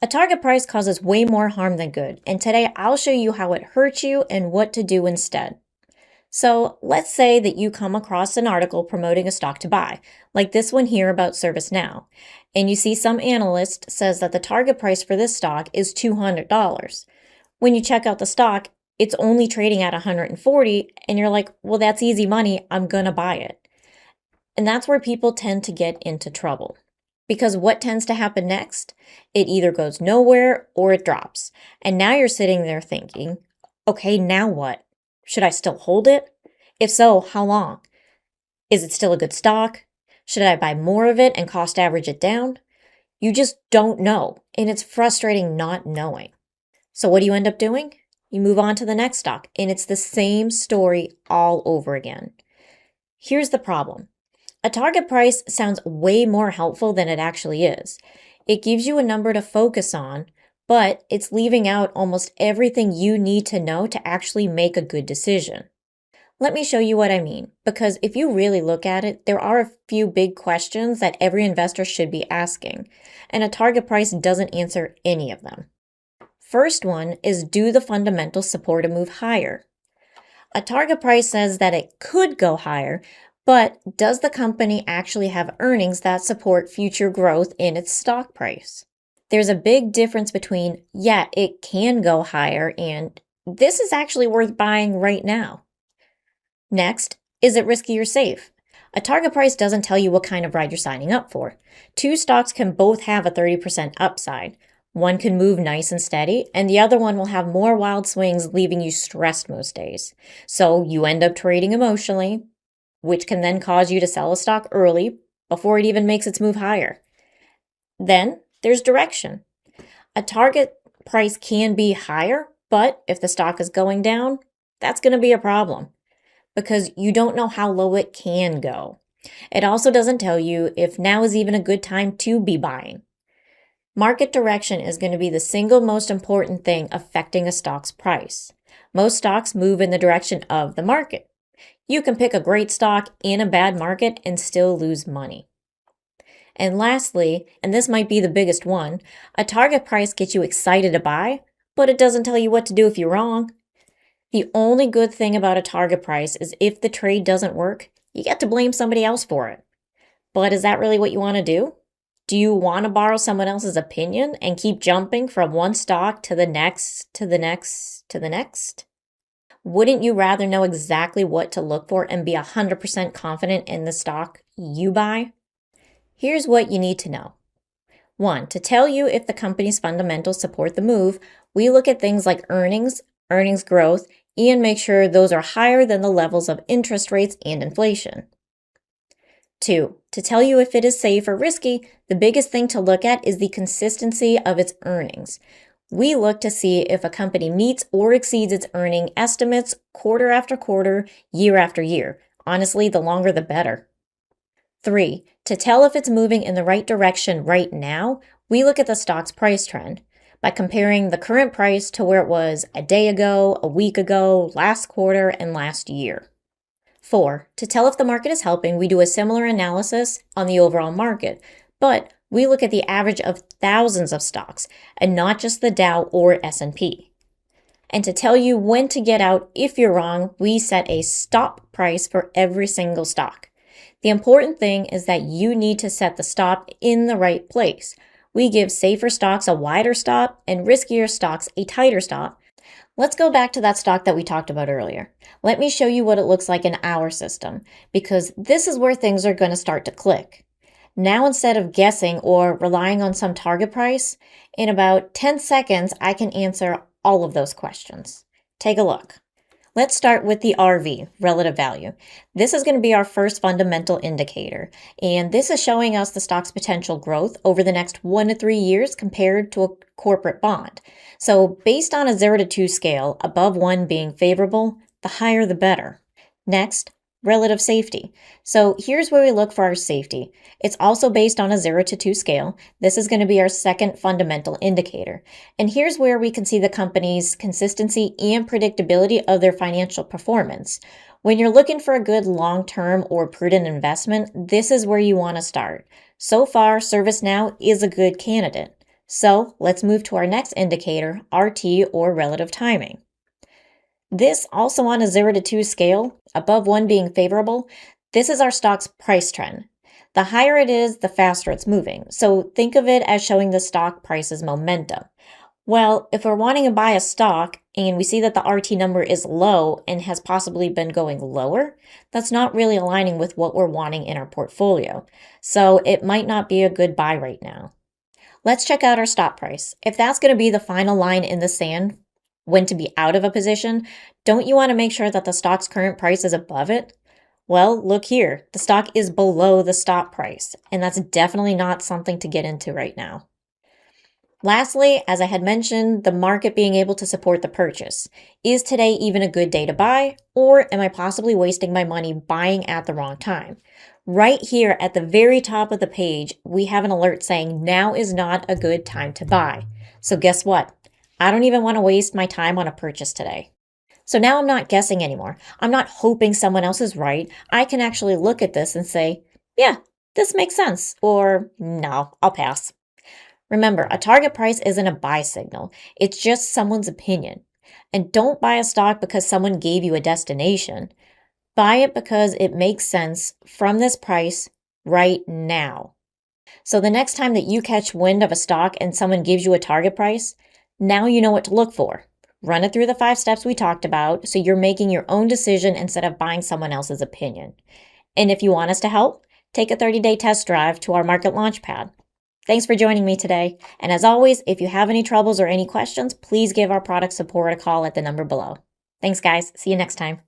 A target price causes way more harm than good, and today I'll show you how it hurts you and what to do instead. So let's say that you come across an article promoting a stock to buy, like this one here about ServiceNow, and you see some analyst says that the target price for this stock is $200. When you check out the stock, it's only trading at 140, and you're like, well, that's easy money, I'm gonna buy it. And that's where people tend to get into trouble. Because what tends to happen next? It either goes nowhere or it drops. And now you're sitting there thinking, okay, now what? Should I still hold it? If so, how long? Is it still a good stock? Should I buy more of it and cost average it down? You just don't know, and it's frustrating not knowing. So what do you end up doing? You move on to the next stock, and it's the same story all over again. Here's the problem. A target price sounds way more helpful than it actually is. It gives you a number to focus on, but it's leaving out almost everything you need to know to actually make a good decision. Let me show you what I mean, because if you really look at it, there are a few big questions that every investor should be asking, and a target price doesn't answer any of them. First one is, do the fundamentals support a move higher? A target price says that it could go higher, but does the company actually have earnings that support future growth in its stock price? There's a big difference between, yeah, it can go higher, and this is actually worth buying right now. Next, is it risky or safe? A target price doesn't tell you what kind of ride you're signing up for. Two stocks can both have a 30% upside. One can move nice and steady, and the other one will have more wild swings, leaving you stressed most days. So you end up trading emotionally, which can then cause you to sell a stock early before it even makes its move higher. Then there's direction. A target price can be higher, but if the stock is going down, that's going to be a problem because you don't know how low it can go. It also doesn't tell you if now is even a good time to be buying. Market direction is going to be the single most important thing affecting a stock's price. Most stocks move in the direction of the market. You can pick a great stock in a bad market and still lose money. And lastly, and this might be the biggest one, a target price gets you excited to buy, but it doesn't tell you what to do if you're wrong. The only good thing about a target price is if the trade doesn't work, you get to blame somebody else for it. But is that really what you want to do? Do you want to borrow someone else's opinion and keep jumping from one stock to the next, to the next, to the next? Wouldn't you rather know exactly what to look for and be 100% confident in the stock you buy? Here's what you need to know. 1. To tell you if the company's fundamentals support the move, we look at things like earnings growth, and make sure those are higher than the levels of interest rates and inflation. 2. To tell you if it is safe or risky, the biggest thing to look at is the consistency of its earnings. We look to see if a company meets or exceeds its earning estimates quarter after quarter, year after year. Honestly, the longer the better. 3. To tell if it's moving in the right direction right now, we look at the stock's price trend by comparing the current price to where it was a day ago, a week ago, last quarter, and last year. 4. To tell if the market is helping, we do a similar analysis on the overall market, but we look at the average of thousands of stocks and not just the Dow or S&P. And to tell you when to get out if you're wrong, we set a stop price for every single stock. The important thing is that you need to set the stop in the right place. We give safer stocks a wider stop and riskier stocks a tighter stop. Let's go back to that stock that we talked about earlier. Let me show you what it looks like in our system, because this is where things are going to start to click. Now, instead of guessing or relying on some target price, in about 10 seconds, I can answer all of those questions. Take a look. Let's start with the RV, relative value. This is going to be our first fundamental indicator, and this is showing us the stock's potential growth over the next 1 to 3 years compared to a corporate bond. So based on a 0 to 2 scale, above 1 being favorable, the higher the better. Next, relative safety. So here's where we look for our safety. It's also based on a 0 to 2 scale. This is going to be our second fundamental indicator. And here's where we can see the company's consistency and predictability of their financial performance. When you're looking for a good long-term or prudent investment, this is where you want to start. So far, ServiceNow is a good candidate. So let's move to our next indicator, RT or relative timing. This also on a 0 to 2 scale, above 1 being favorable, this is our stock's price trend. The higher it is, the faster it's moving. So think of it as showing the stock price's momentum. Well, if we're wanting to buy a stock and we see that the RT number is low and has possibly been going lower, that's not really aligning with what we're wanting in our portfolio. So it might not be a good buy right now. Let's check out our stop price. If that's going to be the final line in the sand, when to be out of a position, don't you want to make sure that the stock's current price is above it? Well, look here. The stock is below the stop price, and that's definitely not something to get into right now. Lastly, as I had mentioned, the market being able to support the purchase. Is today even a good day to buy, or am I possibly wasting my money buying at the wrong time? Right here at the very top of the page, we have an alert saying now is not a good time to buy. So guess what? I don't even want to waste my time on a purchase today. So now I'm not guessing anymore. I'm not hoping someone else is right. I can actually look at this and say, yeah, this makes sense, or no, I'll pass. Remember, a target price isn't a buy signal. It's just someone's opinion. And don't buy a stock because someone gave you a destination. Buy it because it makes sense from this price right now. So the next time that you catch wind of a stock and someone gives you a target price, now you know what to look for. Run it through the 5 steps we talked about so you're making your own decision instead of buying someone else's opinion. And if you want us to help, take a 30-day test drive to our Market Launchpad. Thanks for joining me today. And as always, if you have any troubles or any questions, please give our product support a call at the number below. Thanks, guys. See you next time.